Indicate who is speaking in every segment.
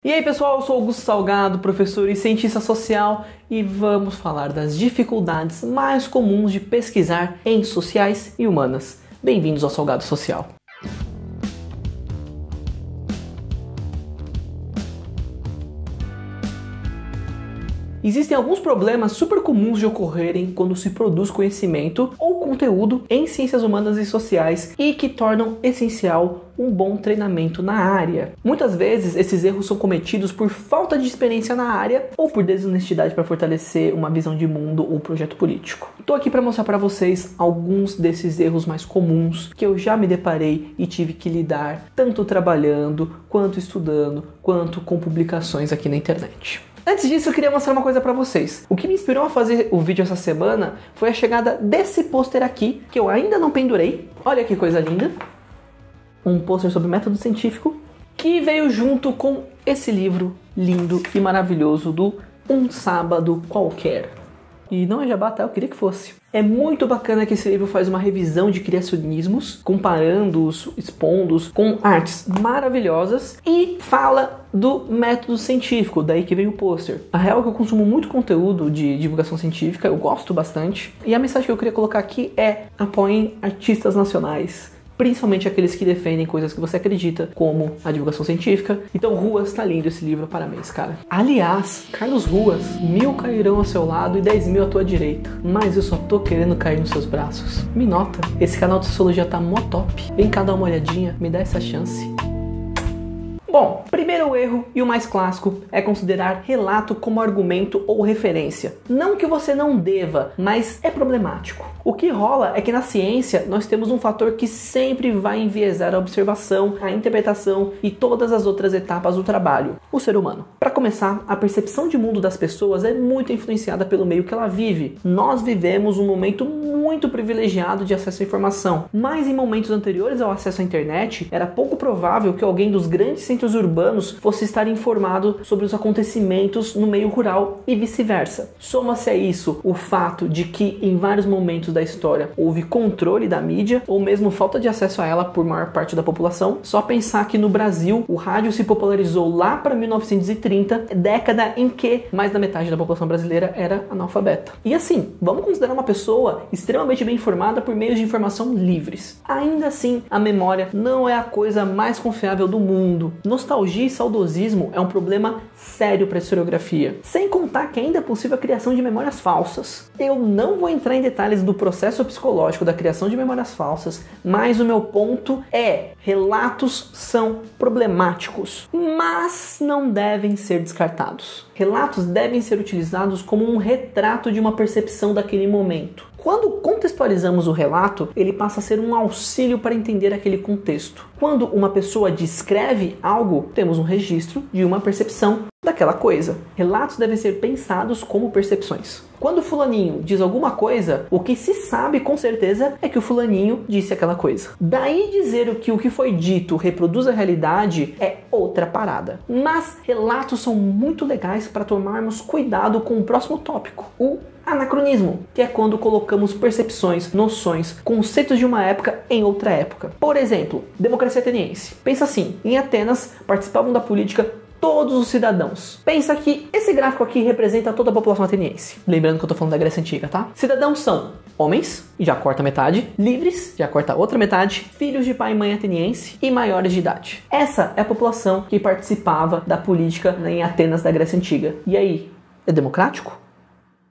Speaker 1: E aí pessoal, eu sou Augusto Salgado, professor e cientista social, e vamos falar das dificuldades mais comuns de pesquisar em sociais e humanas. Bem-vindos ao Salgado Social. Existem alguns problemas super comuns de ocorrerem quando se produz conhecimento ou conteúdo em ciências humanas e sociais e que tornam essencial um bom treinamento na área. Muitas vezes esses erros são cometidos por falta de experiência na área ou por desonestidade para fortalecer uma visão de mundo ou projeto político. Estou aqui para mostrar para vocês alguns desses erros mais comuns que eu já me deparei e tive que lidar tanto trabalhando, quanto estudando, quanto com publicações aqui na internet. Antes disso, eu queria mostrar uma coisa pra vocês. O que me inspirou a fazer o vídeo essa semana foi a chegada desse pôster aqui, que eu ainda não pendurei. Olha que coisa linda. Um pôster sobre método científico, que veio junto com esse livro lindo e maravilhoso do Um Sábado Qualquer. E não é jabá, tá? Eu queria que fosse. É muito bacana que esse livro faz uma revisão de criacionismos, comparando-os, expondo-os com artes maravilhosas e fala do método científico, daí que vem o pôster. A real é que eu consumo muito conteúdo de divulgação científica, eu gosto bastante. E a mensagem que eu queria colocar aqui é: apoiem artistas nacionais. Principalmente aqueles que defendem coisas que você acredita, como a divulgação científica. Então, Ruas, tá lindo esse livro, parabéns, cara. Aliás, Carlos Ruas, 1000 cairão ao seu lado e 10.000 à tua direita. Mas eu só tô querendo cair nos seus braços. Me nota, esse canal de sociologia tá mó top. Vem cá dar uma olhadinha, me dá essa chance. Bom, primeiro erro e o mais clássico é considerar relato como argumento ou referência. Não que você não deva, mas é problemático. O que rola é que na ciência nós temos um fator que sempre vai enviesar a observação, a interpretação e todas as outras etapas do trabalho: o ser humano. Para começar, a percepção de mundo das pessoas é muito influenciada pelo meio que ela vive. Nós vivemos um momento muito privilegiado de acesso à informação, mas em momentos anteriores ao acesso à internet, era pouco provável que alguém dos grandes centros urbanos fosse estar informado sobre os acontecimentos no meio rural e vice-versa. Soma-se a isso o fato de que em vários momentos da história houve controle da mídia ou mesmo falta de acesso a ela por maior parte da população. Só pensar que no Brasil o rádio se popularizou lá para 1930, década em que mais da metade da população brasileira era analfabeta. E assim, vamos considerar uma pessoa extremamente bem informada por meios de informação livres. Ainda assim, a memória não é a coisa mais confiável do mundo. Nostalgia e saudosismo é um problema sério para a historiografia. Sem contar que ainda é possível a criação de memórias falsas. Eu não vou entrar em detalhes do processo psicológico da criação de memórias falsas, mas o meu ponto é: relatos são problemáticos, mas não devem ser descartados. Relatos devem ser utilizados como um retrato de uma percepção daquele momento. Quando contextualizamos o relato, ele passa a ser um auxílio para entender aquele contexto. Quando uma pessoa descreve algo, temos um registro de uma percepção daquela coisa. Relatos devem ser pensados como percepções. Quando o fulaninho diz alguma coisa, o que se sabe com certeza é que o fulaninho disse aquela coisa. Daí dizer que o que foi dito reproduz a realidade é outra parada. Mas relatos são muito legais para tomarmos cuidado com o próximo tópico: o anacronismo, que é quando colocamos percepções, noções, conceitos de uma época em outra época. Por exemplo, democracia ateniense. Pensa assim: em Atenas participavam da política todos os cidadãos. Pensa que esse gráfico aqui representa toda a população ateniense. Lembrando que eu tô falando da Grécia Antiga, tá? Cidadãos são homens, já corta metade, livres, já corta outra metade, filhos de pai e mãe ateniense e maiores de idade. Essa é a população que participava da política em Atenas da Grécia Antiga. E aí, é democrático?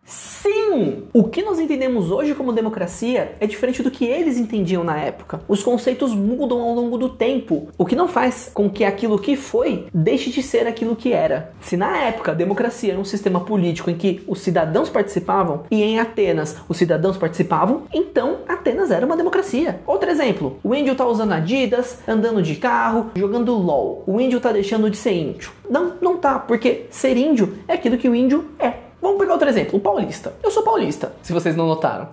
Speaker 1: Sim! O que nós entendemos hoje como democracia é diferente do que eles entendiam na época. Os conceitos mudam ao longo do tempo, o que não faz com que aquilo que foi deixe de ser aquilo que era. Se na época a democracia era um sistema político em que os cidadãos participavam e em Atenas os cidadãos participavam, então Atenas era uma democracia. Outro exemplo: o índio tá usando Adidas, andando de carro, jogando LOL. O índio tá deixando de ser índio. Não tá, porque ser índio é aquilo que o índio é. Vamos pegar outro exemplo, o paulista. Eu sou paulista, se vocês não notaram.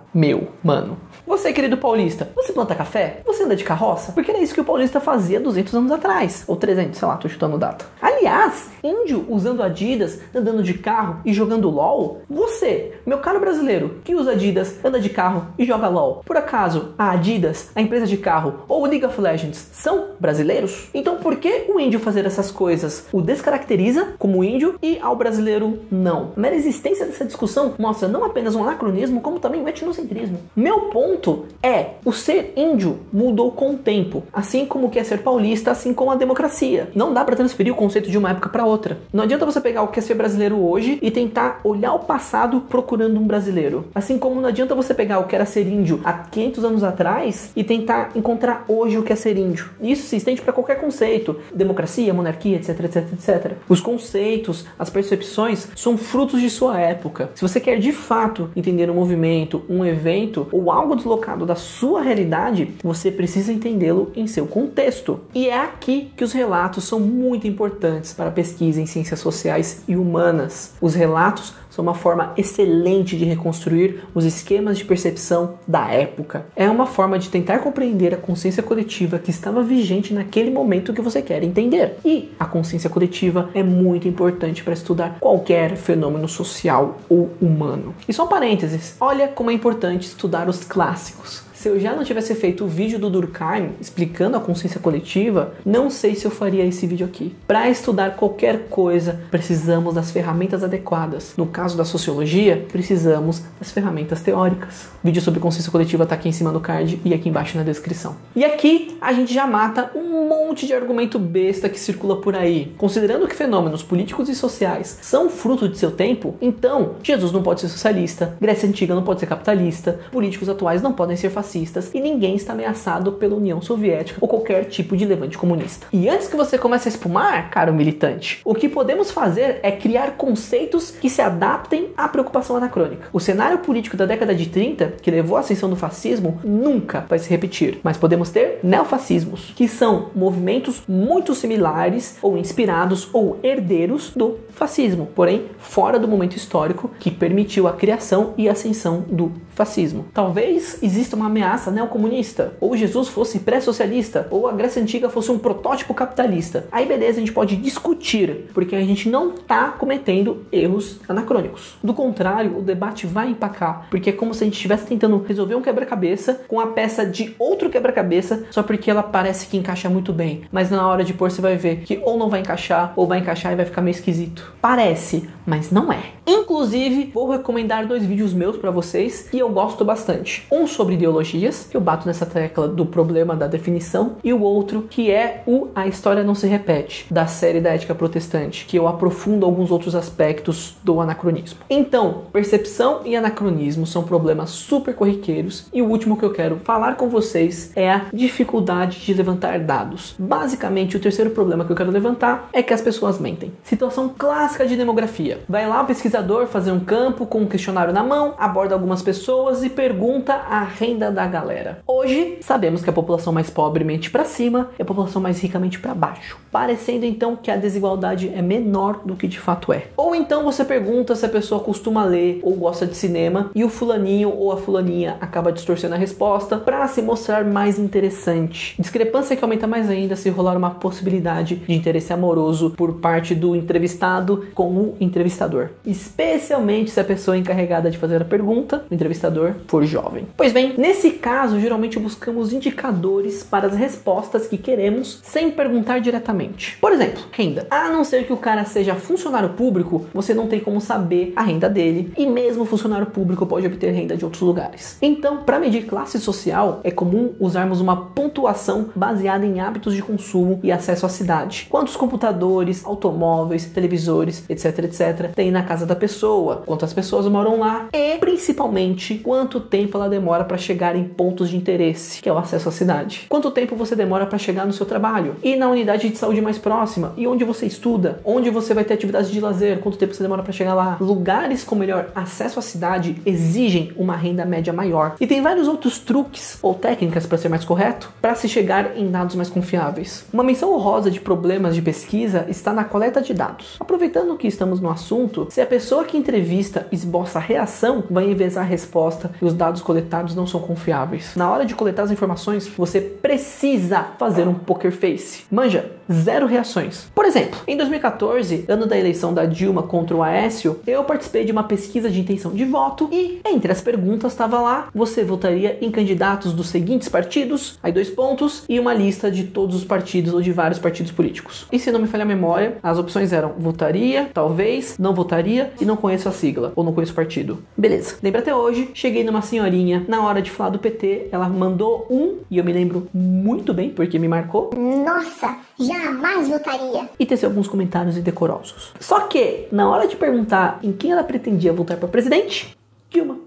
Speaker 1: Mano. Você, querido paulista, você planta café? Você anda de carroça? Porque era isso que o paulista fazia 200 anos atrás. Ou 300, sei lá, tô chutando data. Aliás, Índio usando Adidas, andando de carro e jogando LOL? Você, meu caro brasileiro, que usa Adidas, anda de carro e joga LOL, por acaso a Adidas, a empresa de carro ou o League of Legends são brasileiros? Então por que o índio fazer essas coisas o descaracteriza como índio e ao brasileiro não? A mera existência dessa discussão mostra não apenas um anacronismo, como também um etnocentrismo. Meu ponto é, o ser índio mudou com o tempo, assim como o que é ser paulista, assim como a democracia. Não dá para transferir o conceito de uma época para outra. Não adianta você pegar o que é ser brasileiro hoje e tentar olhar o passado procurando um brasileiro. Assim como não adianta você pegar o que era ser índio há 500 anos atrás e tentar encontrar hoje o que é ser índio. Isso se estende para qualquer conceito. Democracia, monarquia, etc, etc, etc. Os conceitos, as percepções são frutos de sua época. Se você quer de fato entender um movimento, um evento ou algo deslocado da sua realidade, você precisa entendê-lo em seu contexto. E é aqui que os relatos são muito importantes para a pesquisa em ciências sociais e humanas. Os relatos são uma forma excelente de reconstruir os esquemas de percepção da época. É uma forma de tentar compreender a consciência coletiva que estava vigente naquele momento que você quer entender. E a consciência coletiva é muito importante para estudar qualquer fenômeno social ou humano. E só um parênteses, olha como é importante estudar os clássicos. Se eu já não tivesse feito o vídeo do Durkheim explicando a consciência coletiva, não sei se eu faria esse vídeo aqui. Para estudar qualquer coisa, precisamos das ferramentas adequadas. No caso da sociologia, precisamos das ferramentas teóricas. O vídeo sobre consciência coletiva está aqui em cima do card e aqui embaixo na descrição. E aqui a gente já mata um monte de argumento besta que circula por aí. Considerando que fenômenos políticos e sociais são fruto de seu tempo, então Jesus não pode ser socialista, Grécia Antiga não pode ser capitalista, políticos atuais não podem ser fascistas, e ninguém está ameaçado pela União Soviética ou qualquer tipo de levante comunista. E antes que você comece a espumar, caro militante, o que podemos fazer é criar conceitos que se adaptem à preocupação anacrônica. O cenário político da década de 30, que levou à ascensão do fascismo, nunca vai se repetir, mas podemos ter neofascismos, que são movimentos muito similares ou inspirados ou herdeiros do fascismo, porém fora do momento histórico que permitiu a criação e ascensão do fascismo. Talvez exista uma ameaça neocomunista, ou Jesus fosse pré-socialista, ou a Grécia Antiga fosse um protótipo capitalista. Aí beleza, a gente pode discutir, porque a gente não está cometendo erros anacrônicos. Do contrário, o debate vai empacar, porque é como se a gente estivesse tentando resolver um quebra-cabeça com a peça de outro quebra-cabeça, só porque ela parece que encaixa muito bem. Mas na hora de pôr você vai ver que ou não vai encaixar, ou vai encaixar e vai ficar meio esquisito. Parece, mas não é. Inclusive, vou recomendar 2 vídeos meus para vocês que eu gosto bastante. Um sobre ideologias, que eu bato nessa tecla do problema da definição, e o outro que é o A História Não Se Repete, da série da Ética Protestante, que eu aprofundo alguns outros aspectos do anacronismo. Então, percepção e anacronismo são problemas super corriqueiros, e o último que eu quero falar com vocês é a dificuldade de levantar dados. Basicamente, o terceiro problema que eu quero levantar é que as pessoas mentem. Situação clássica de demografia. Vai lá o pesquisador fazer um campo com um questionário na mão, aborda algumas pessoas e pergunta a renda da galera. Hoje, sabemos que a população mais pobre mente para cima e a população mais rica mente para baixo, parecendo então que a desigualdade é menor do que de fato é. Ou então você pergunta se a pessoa costuma ler ou gosta de cinema e o fulaninho ou a fulaninha acaba distorcendo a resposta para se mostrar mais interessante. Discrepância que aumenta mais ainda se rolar uma possibilidade de interesse amoroso por parte do entrevistado com o entrevistador, especialmente se a pessoa encarregada de fazer a pergunta, o entrevistador, for jovem. Pois bem, nesse caso, geralmente buscamos indicadores para as respostas que queremos sem perguntar diretamente. Por exemplo, renda. A não ser que o cara seja funcionário público, você não tem como saber a renda dele, e mesmo o funcionário público pode obter renda de outros lugares. Então, para medir classe social, é comum usarmos uma pontuação baseada em hábitos de consumo e acesso à cidade. Quantos computadores, automóveis, televisores, etc, etc, tem na casa da pessoa, quantas pessoas moram lá e, principalmente, quanto tempo ela demora para chegar em pontos de interesse, que é o acesso à cidade. Quanto tempo você demora para chegar no seu trabalho e na unidade de saúde mais próxima, e onde você estuda, onde você vai ter atividades de lazer, quanto tempo você demora para chegar lá. Lugares com melhor acesso à cidade exigem uma renda média maior. E tem vários outros truques ou técnicas, para ser mais correto, para se chegar em dados mais confiáveis. Uma menção honrosa de problemas de pesquisa está na coleta de dados. Aproveitando que estamos no assunto, se a pessoa que entrevista esboça a reação, vai enviesar a resposta e os dados coletados não são confiáveis. Na hora de coletar as informações, você precisa fazer um poker face. Manja, 0 reações. Por exemplo, em 2014, ano da eleição da Dilma contra o Aécio, eu participei de uma pesquisa de intenção de voto e entre as perguntas estava lá: você votaria em candidatos dos seguintes partidos? Aí 2 pontos e uma lista de todos os partidos ou de vários partidos políticos. E se não me falha a memória, as opções eram votaria, talvez, não votaria e não conheço a sigla ou não conheço o partido. Beleza. Lembra até hoje, cheguei numa senhorinha, na hora de falar do PT, ela mandou e eu me lembro muito bem porque me marcou.
Speaker 2: Nossa, jamais votaria.
Speaker 1: E teceu alguns comentários indecorosos. Só que, na hora de perguntar em quem ela pretendia votar para presidente, Dilma.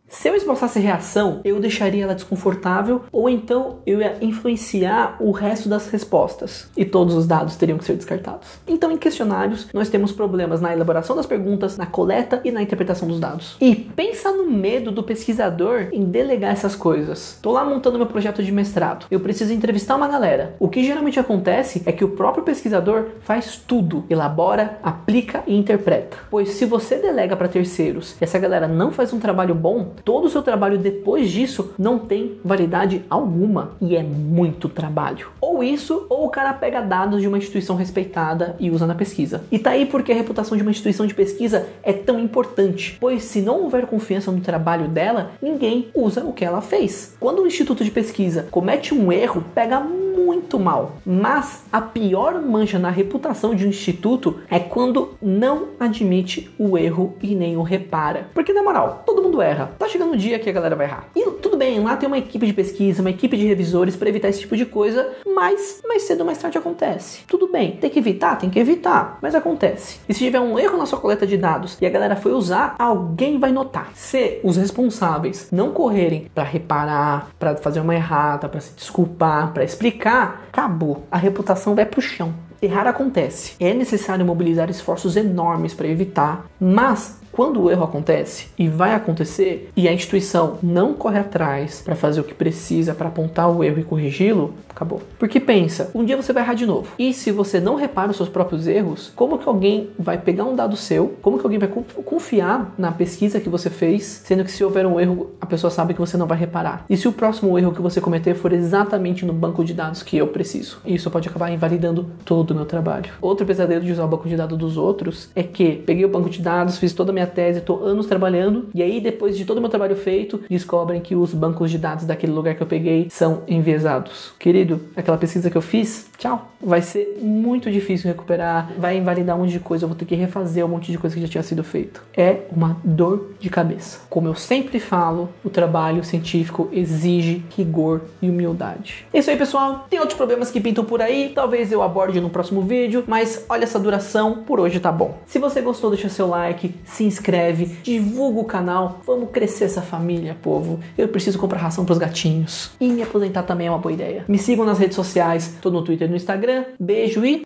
Speaker 1: Se eu esboçasse reação, eu deixaria ela desconfortável ou então eu ia influenciar o resto das respostas e todos os dados teriam que ser descartados. Então, em questionários, nós temos problemas na elaboração das perguntas, na coleta e na interpretação dos dados. E pensa no medo do pesquisador em delegar essas coisas. Tô lá montando meu projeto de mestrado. Eu preciso entrevistar uma galera. O que geralmente acontece é que o próprio pesquisador faz tudo, elabora, aplica e interpreta. Pois se você delega para terceiros e essa galera não faz um trabalho bom, todo o seu trabalho depois disso não tem validade alguma e é muito trabalho. Ou isso, ou o cara pega dados de uma instituição respeitada e usa na pesquisa. E tá aí porque a reputação de uma instituição de pesquisa é tão importante, pois se não houver confiança no trabalho dela, ninguém usa o que ela fez. Quando um instituto de pesquisa comete um erro, pega muito mal. Mas a pior mancha na reputação de um instituto é quando não admite o erro e nem o repara. Porque na moral, todo mundo erra. Tá chegando um dia que a galera vai errar. E tudo bem, lá tem uma equipe de pesquisa, uma equipe de revisores para evitar esse tipo de coisa, mas mais cedo ou mais tarde acontece. Tudo bem, tem que evitar? Tem que evitar, mas acontece. E se tiver um erro na sua coleta de dados e a galera foi usar, alguém vai notar. Se os responsáveis não correrem para reparar, para fazer uma errata, para se desculpar, para explicar, acabou. A reputação vai pro chão. Errar acontece. É necessário mobilizar esforços enormes para evitar, mas quando o erro acontece, e vai acontecer, e a instituição não corre atrás para fazer o que precisa para apontar o erro e corrigi-lo, acabou. Porque pensa, um dia você vai errar de novo. E se você não repara os seus próprios erros, como que alguém vai pegar um dado seu? Como que alguém vai confiar na pesquisa que você fez, sendo que se houver um erro, a pessoa sabe que você não vai reparar? E se o próximo erro que você cometer for exatamente no banco de dados que eu preciso? Isso pode acabar invalidando todo o meu trabalho. Outro pesadelo de usar o banco de dados dos outros é que peguei o banco de dados, fiz toda a minha tese, tô anos trabalhando, e aí depois de todo o meu trabalho feito, descobrem que os bancos de dados daquele lugar que eu peguei são enviesados. Querido, aquela pesquisa que eu fiz, tchau. Vai ser muito difícil recuperar, vai invalidar um monte de coisa, eu vou ter que refazer um monte de coisa que já tinha sido feito. É uma dor de cabeça. Como eu sempre falo, o trabalho científico exige rigor e humildade. É isso aí, pessoal. Tem outros problemas que pintam por aí, talvez eu aborde no próximo vídeo, mas olha essa duração, por hoje tá bom. Se você gostou, deixa seu like, se inscreve, divulga o canal, vamos crescer essa família, povo. Eu preciso comprar ração pros gatinhos. E me aposentar também é uma boa ideia. Me sigam nas redes sociais, tô no Twitter e no Instagram. Beijo e